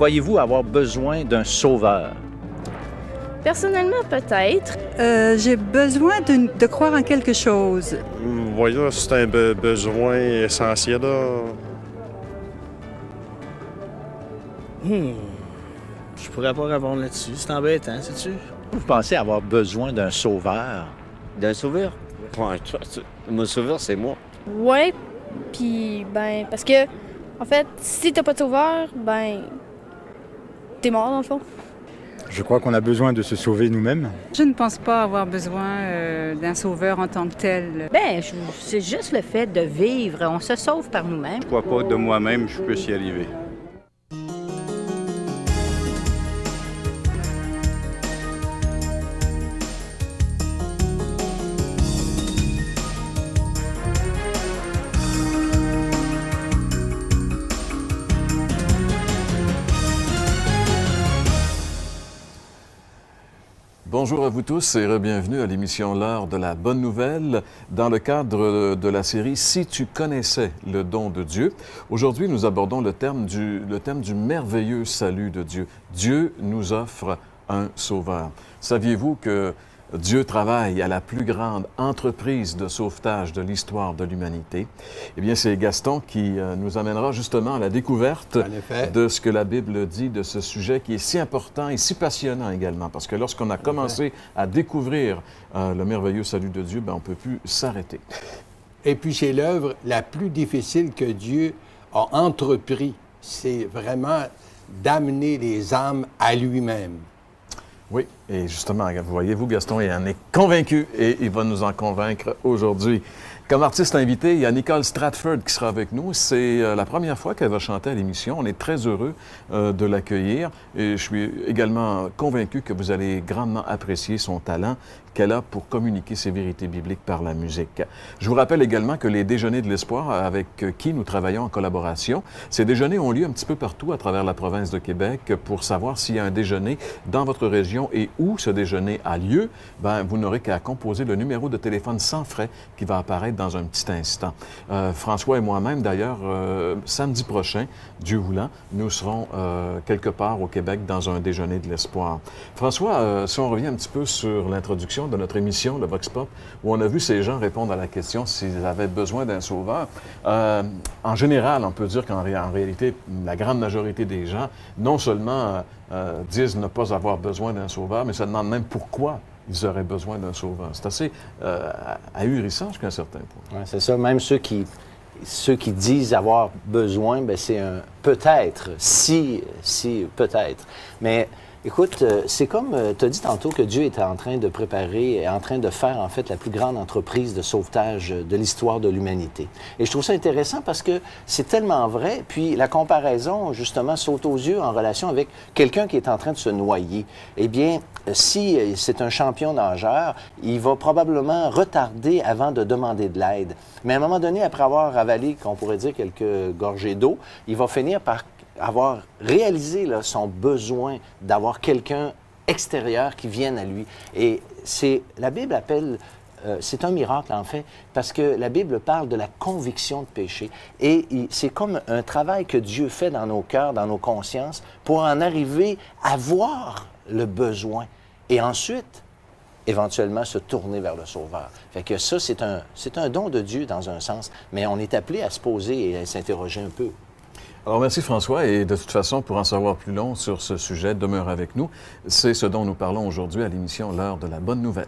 Croyez-vous avoir besoin d'un sauveur? Personnellement, peut-être. J'ai besoin de croire en quelque chose. Voyons, c'est un besoin essentiel, là. Je pourrais pas répondre là-dessus. C'est embêtant, sais-tu? Vous pensez avoir besoin d'un sauveur? D'un sauveur? Ouais, mon sauveur, c'est moi. Ouais, puis parce que, en fait, si t'as pas de sauveur, t'es mort dans le fond. Je crois qu'on a besoin de se sauver nous-mêmes. Je ne pense pas avoir besoin d'un sauveur en tant que tel. C'est juste le fait de vivre. On se sauve par nous-mêmes. Je crois pas de moi-même, je peux y arriver. Bonjour à vous tous et bienvenue à l'émission L'heure de la bonne nouvelle dans le cadre de la série Si tu connaissais le don de Dieu. Aujourd'hui, nous abordons le thème du merveilleux salut de Dieu. Dieu nous offre un sauveur. Saviez-vous que Dieu travaille à la plus grande entreprise de sauvetage de l'histoire de l'humanité? Eh bien, c'est Gaston qui nous amènera justement à la découverte de ce que la Bible dit de ce sujet qui est si important et si passionnant également. Parce que lorsqu'on a commencé à découvrir le merveilleux salut de Dieu, on ne peut plus s'arrêter. Et puis, c'est l'œuvre la plus difficile que Dieu a entrepris. C'est vraiment d'amener les âmes à lui-même. Oui, et justement, vous voyez-vous, Gaston, il en est convaincu et il va nous en convaincre aujourd'hui. Comme artiste invité, il y a Nicole Stratford qui sera avec nous. C'est la première fois qu'elle va chanter à l'émission. On est très heureux de l'accueillir et je suis également convaincu que vous allez grandement apprécier son talent qu'elle a pour communiquer ses vérités bibliques par la musique. Je vous rappelle également que les Déjeuners de l'Espoir, avec qui nous travaillons en collaboration, ces déjeuners ont lieu un petit peu partout à travers la province de Québec. Pour savoir s'il y a un déjeuner dans votre région et où ce déjeuner a lieu, vous n'aurez qu'à composer le numéro de téléphone sans frais qui va apparaître dans un petit instant. François et moi-même, d'ailleurs, samedi prochain, Dieu voulant, nous serons quelque part au Québec dans un Déjeuner de l'Espoir. François, si on revient un petit peu sur l'introduction de notre émission, le Vox Pop, où on a vu ces gens répondre à la question s'ils avaient besoin d'un sauveur. En général, on peut dire qu'en réalité, la grande majorité des gens, non seulement disent ne pas avoir besoin d'un sauveur, mais se demandent même pourquoi ils auraient besoin d'un sauveur. C'est assez ahurissant jusqu'à un certain point. Ouais, c'est ça. Même ceux qui disent avoir besoin, c'est un peut-être, si peut-être. Mais écoute, c'est comme tu as dit tantôt que Dieu était en train de préparer et en train de faire, en fait, la plus grande entreprise de sauvetage de l'histoire de l'humanité. Et je trouve ça intéressant parce que c'est tellement vrai. Puis la comparaison, justement, saute aux yeux en relation avec quelqu'un qui est en train de se noyer. Eh bien, si c'est un champion nageur, il va probablement retarder avant de demander de l'aide. Mais à un moment donné, après avoir avalé, qu'on pourrait dire, quelques gorgées d'eau, il va finir par avoir réalisé son besoin d'avoir quelqu'un extérieur qui vienne à lui. Et la Bible appelle, c'est un miracle en fait, parce que la Bible parle de la conviction de péché. Et c'est comme un travail que Dieu fait dans nos cœurs, dans nos consciences, pour en arriver à voir le besoin. Et ensuite, éventuellement, se tourner vers le Sauveur. Fait que ça, c'est un don de Dieu dans un sens, mais on est appelé à se poser et à s'interroger un peu. Alors, merci François. Et de toute façon, pour en savoir plus long sur ce sujet, demeure avec nous. C'est ce dont nous parlons aujourd'hui à l'émission L'heure de la bonne nouvelle.